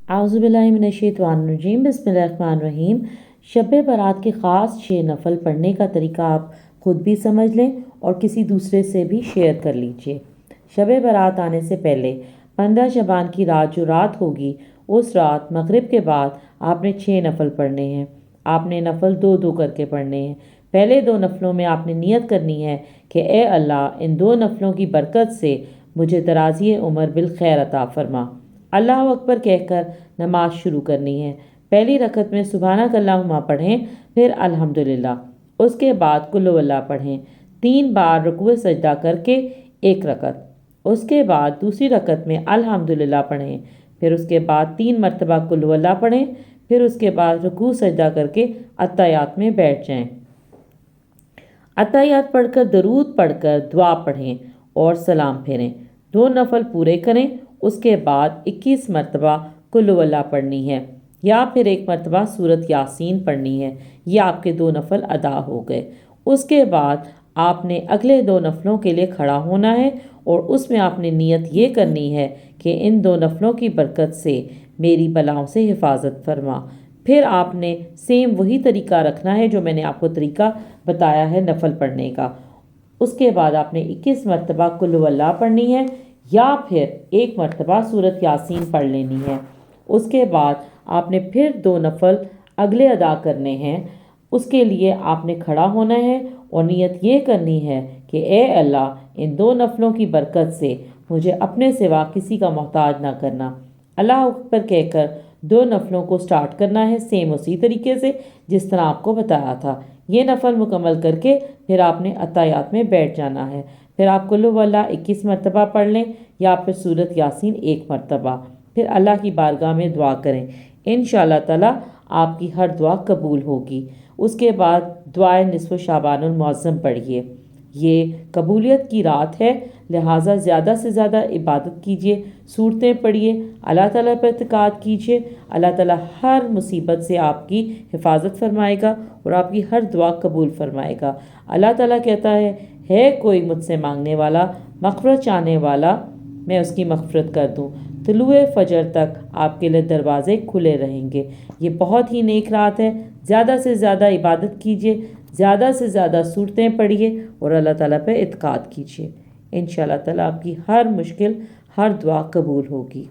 आउज़ुबिल्लाहिमिनश्शैतानिर्रजीम बिस्मिल्लाहिर्रहमानिर्रहीम। शब बारात के ख़ास 6 नफ़ल पढ़ने का तरीका आप ख़ुद भी समझ लें और किसी दूसरे से भी शेयर कर लीजिए। शब बारात आने से पहले 15 शबान की रात जो रात होगी, उस रात मगरिब के बाद आपने 6 नफ़ल पढ़ने हैं। आपने नफ़ल 2-2 करके पढ़ने हैं। पहले 2 नफ़लों में आपने नियत करनी है कि ए अल्लाह, इन 2 नफ़लों की बरकत से मुझे दराज़ी उम्र बिल खैर अता फरमा। अल्लाह अकबर कहकर नमाज शुरू करनी है। पहली रकत में सुबहानक अल्लाहुम्मा पढ़ें, फिर अल्हम्दुलिल्लाह, उसके बाद कुल हुवल्लाह पढ़ें 3 बार रुकू सजदा करके 1 रकत। उसके बाद दूसरी रकत में अल्हम्दुलिल्लाह पढ़ें, फिर उसके बाद 3 मरतबा कुल हुवल्लाह पढ़ें, फिर उसके बाद रुकू सजदा करके अत्तहियात में बैठ जाएं। अत्तहियात पढ़कर दरूद पढ़कर दुआ पढ़ें और सलाम फेरें। 2 नफ़ल पूरे करें। उसके बाद 21 मरतबा कुल हुवल्लाह पढ़नी है या फिर 1 मरतबा सूरत यासीन पढ़नी है। ये आपके 2 नफ़ल अदा हो गए। उसके बाद आपने अगले 2 नफ़लों के लिए खड़ा होना है और उसमें आपने नियत ये करनी है कि इन 2 नफ़लों की बरकत से मेरी बलाओं से हिफाजत फरमा। फिर आपने सेम वही तरीका रखना है जो मैंने आपको तरीका बताया है नफ़ल पढ़ने का। उसके बाद आपने 21 मरतबा कुल हुवल्लाह पढ़नी है या फिर 1 मरतबा सूरत यासीन पढ़ लेनी है। उसके बाद आपने फिर 2 नफ़ल अगले अदा करने हैं। उसके लिए आपने खड़ा होना है और नियत ये करनी है कि ए अल्लाह, इन 2 नफ़लों की बरकत से मुझे अपने सिवा किसी का मोहताज ना करना। अल्लाह अकबर कहकर 2 नफ़लों को स्टार्ट करना है, सेम उसी तरीके से जिस तरह आपको बताया था। ये नफ़ल मुकम्मल करके फिर आपने अत्तहियात में बैठ जाना है। फिर आप कुल हुवल्लाह 21 मरतबा पढ़ लें या फिर सूरत यासीन 1 मरतबा। फिर अल्लाह की बारगाह में दुआ करें। इंशाअल्लाह ताला आपकी हर दुआ कबूल होगी। उसके बाद दुआए निस्फ़ शाबानुल मुअज़्ज़म पढ़िए। ये कबूलियत की रात है, लिहाजा ज़्यादा से ज़्यादा इबादत कीजिए, सूरतें पढ़िए, अल्लाह ताला पर इत्क़ाद कीजिए। अल्लाह ताला हर मुसीबत से आपकी हिफाजत फरमाएगा और आपकी हर दुआ कबूल फरमाएगा। अल्लाह ताला कहता है कोई मुझसे मांगने वाला, मग़फ़िरत चाहने वाला, मैं उसकी मग़फ़िरत कर दूँ। तुलुए फ़जर तक आपके लिए दरवाज़े खुले रहेंगे। ये बहुत ही नेक रात है। ज़्यादा से ज़्यादा इबादत कीजिए, ज़्यादा से ज़्यादा सूरतें पढ़िए और अल्लाह ताला पे इत्क़ाद कीजिए। इंशाअल्लाह ताला आपकी हर मुश्किल, हर दुआ कबूल होगी।